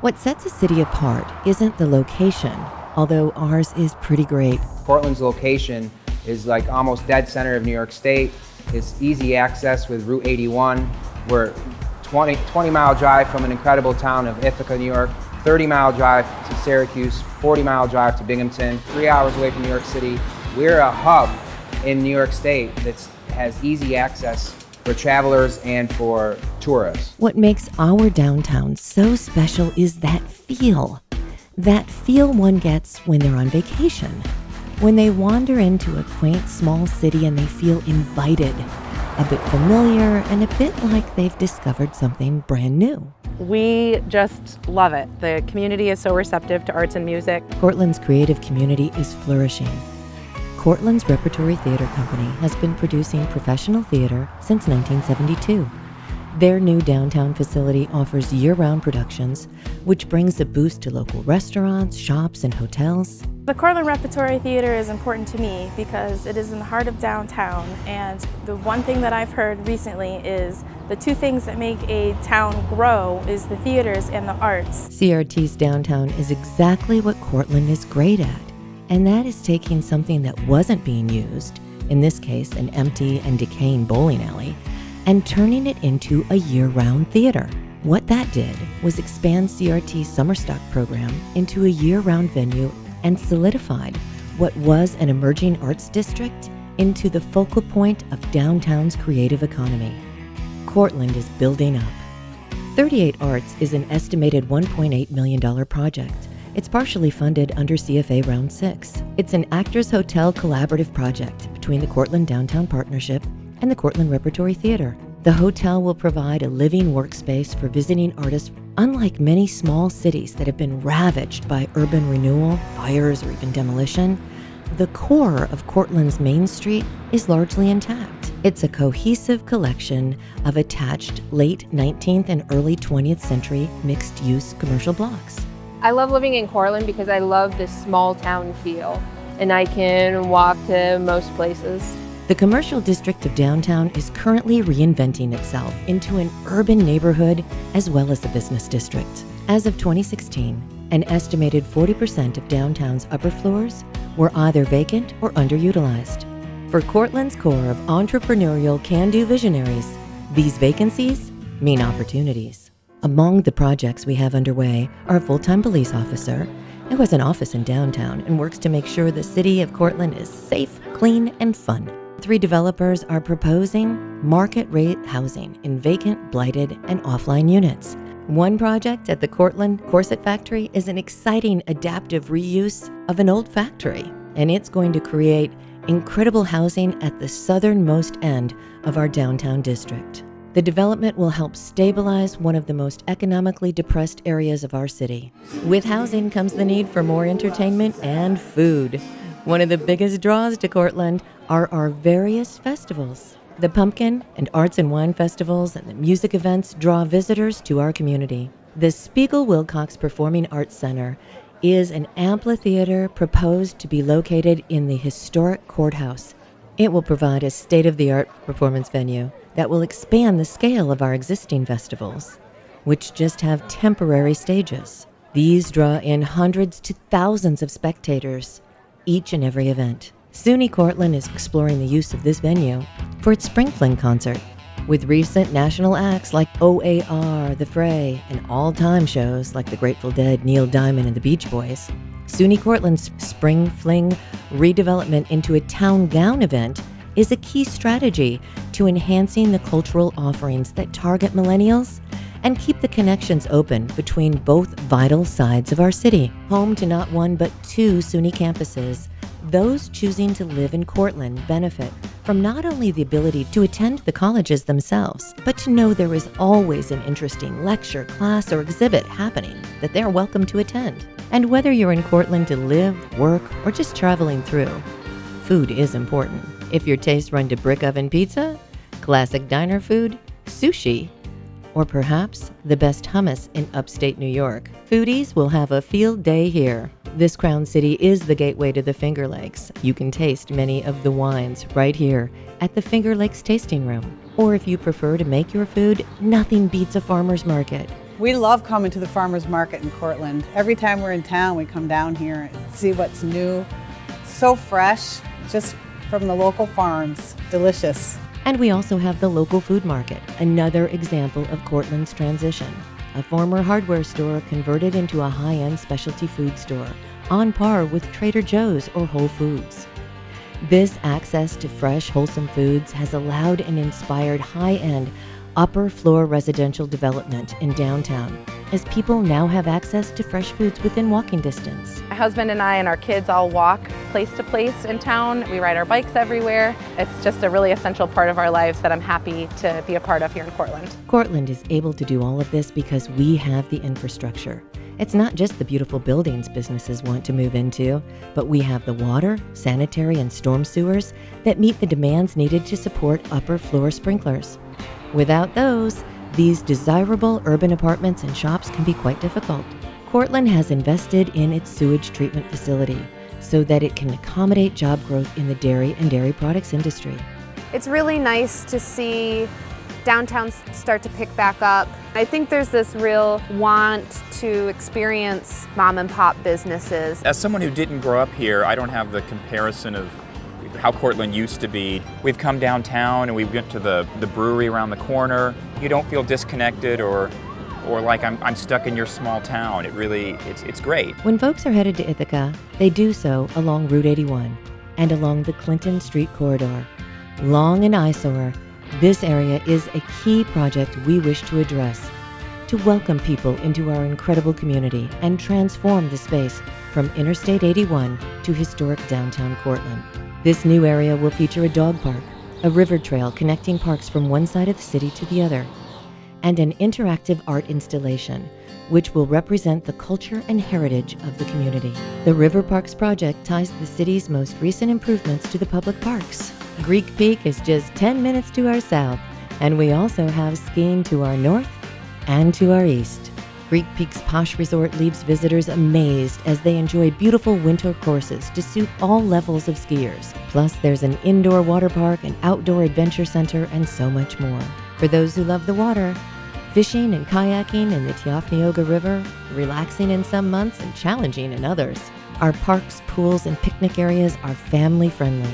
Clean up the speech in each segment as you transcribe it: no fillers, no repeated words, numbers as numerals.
What sets a city apart isn't the location, although ours is pretty great. Cortland's location is like almost dead center of New York State. It's easy access with Route 81. We're 20-mile drive from an incredible town of Ithaca, New York, 30-mile drive to Syracuse, 40-mile drive to Binghamton, 3 hours away from New York City. We're a hub in New York State that has easy access for travelers and for tourists. What makes our downtown so special is that feel. That feel one gets when they're on vacation. When they wander into a quaint small city and they feel invited, a bit familiar, and a bit like they've discovered something brand new. We just love it. The community is so receptive to arts and music. Cortland's creative community is flourishing. Cortland's Repertory Theater Company has been producing professional theater since 1972. Their new downtown facility offers year-round productions, which brings a boost to local restaurants, shops, and hotels. The Cortland Repertory Theater is important to me because it is in the heart of downtown, and the one thing that I've heard recently is the two things that make a town grow is the theaters and the arts. CRT's downtown is exactly what Cortland is great at, and that is taking something that wasn't being used, in this case an empty and decaying bowling alley, and turning it into a year-round theater. What that did was expand CRT's summer stock program into a year-round venue and solidified what was an emerging arts district into the focal point of downtown's creative economy. Cortland is building up. 38 Arts is an estimated $1.8 million project. It's partially funded under CFA Round 6. It's an Actors Hotel collaborative project between the Cortland Downtown Partnership and the Cortland Repertory Theater. The hotel will provide a living workspace for visiting artists. Unlike many small cities that have been ravaged by urban renewal, fires, or even demolition, the core of Cortland's Main Street is largely intact. It's a cohesive collection of attached late 19th and early 20th century mixed-use commercial blocks. I love living in Cortland because I love this small town feel, and I can walk to most places. The commercial district of downtown is currently reinventing itself into an urban neighborhood as well as a business district. As of 2016, an estimated 40% of downtown's upper floors were either vacant or underutilized. For Cortland's core of entrepreneurial can-do visionaries, these vacancies mean opportunities. Among the projects we have underway are a full-time police officer who has an office in downtown and works to make sure the city of Cortland is safe, clean, and fun. 3 developers are proposing market-rate housing in vacant, blighted, and offline units. One project at the Cortland Corset Factory is an exciting adaptive reuse of an old factory, and it's going to create incredible housing at the southernmost end of our downtown district. The development will help stabilize one of the most economically depressed areas of our city. With housing comes the need for more entertainment and food. One of the biggest draws to Cortland are our various festivals. The Pumpkin and Arts and Wine Festivals and the music events draw visitors to our community. The Spiegel Wilcox Performing Arts Center is an amphitheater proposed to be located in the historic courthouse. It will provide a state-of-the-art performance venue that will expand the scale of our existing festivals, which just have temporary stages. These draw in hundreds to thousands of spectators each and every event. SUNY Cortland is exploring the use of this venue for its Spring Fling concert, with recent national acts like OAR, The Fray, and all-time shows like the Grateful Dead, Neil Diamond, and the Beach Boys. SUNY Cortland's Spring Fling redevelopment into a town gown event is a key strategy to enhancing the cultural offerings that target millennials and keep the connections open between both vital sides of our city. Home to not one but 2 SUNY campuses, those choosing to live in Cortland benefit from not only the ability to attend the colleges themselves, but to know there is always an interesting lecture, class, or exhibit happening that they're welcome to attend. And whether you're in Cortland to live, work, or just traveling through, food is important. If your tastes run to brick oven pizza, classic diner food, sushi, or perhaps the best hummus in upstate New York, foodies will have a field day here. This Crown City is the gateway to the Finger Lakes. You can taste many of the wines right here at the Finger Lakes Tasting Room. Or if you prefer to make your food, nothing beats a farmer's market. We love coming to the farmers market in Cortland. Every time we're in town, we come down here and see what's new. So fresh, just from the local farms. Delicious. And we also have the local food market, another example of Cortland's transition. A former hardware store converted into a high-end specialty food store, on par with Trader Joe's or Whole Foods. This access to fresh, wholesome foods has allowed and inspired high-end, upper-floor residential development in downtown, as people now have access to fresh foods within walking distance. My husband and I and our kids all walk place to place in town. We ride our bikes everywhere. It's just a really essential part of our lives that I'm happy to be a part of here in Cortland. Cortland is able to do all of this because we have the infrastructure. It's not just the beautiful buildings businesses want to move into, but we have the water, sanitary, and storm sewers that meet the demands needed to support upper floor sprinklers. Without those, these desirable urban apartments and shops can be quite difficult. Cortland has invested in its sewage treatment facility so that it can accommodate job growth in the dairy and dairy products industry. It's really nice to see downtown start to pick back up. I think there's this real want to experience mom and pop businesses. As someone who didn't grow up here, I don't have the comparison of how Cortland used to be. We've come downtown and we went to the brewery around the corner. You don't feel disconnected or like I'm stuck in your small town. It's great. When folks are headed to Ithaca, they do so along Route 81 and along the Clinton Street corridor. Long an eyesore, this area is a key project we wish to address to welcome people into our incredible community and transform the space from Interstate 81 to historic downtown Cortland. This new area will feature a dog park, a river trail connecting parks from one side of the city to the other, and an interactive art installation, which will represent the culture and heritage of the community. The River Parks project ties the city's most recent improvements to the public parks. Greek Peak is just 10 minutes to our south, and we also have skiing to our north and to our east. Greek Peak's posh resort leaves visitors amazed as they enjoy beautiful winter courses to suit all levels of skiers. Plus, there's an indoor water park, an outdoor adventure center, and so much more. For those who love the water, fishing and kayaking in the Tiafneoga River, relaxing in some months and challenging in others. Our parks, pools, and picnic areas are family-friendly.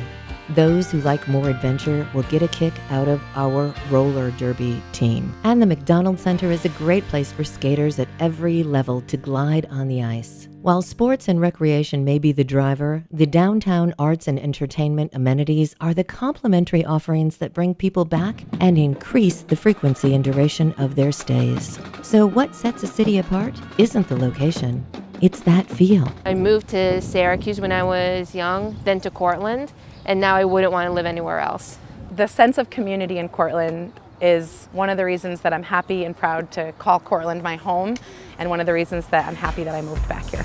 Those who like more adventure will get a kick out of our roller derby team. And the McDonald Center is a great place for skaters at every level to glide on the ice. While sports and recreation may be the driver, the downtown arts and entertainment amenities are the complementary offerings that bring people back and increase the frequency and duration of their stays. So what sets a city apart isn't the location, it's that feel. I moved to Syracuse when I was young, then to Cortland, and now I wouldn't want to live anywhere else. The sense of community in Cortland is one of the reasons that I'm happy and proud to call Cortland my home, and one of the reasons that I'm happy that I moved back here.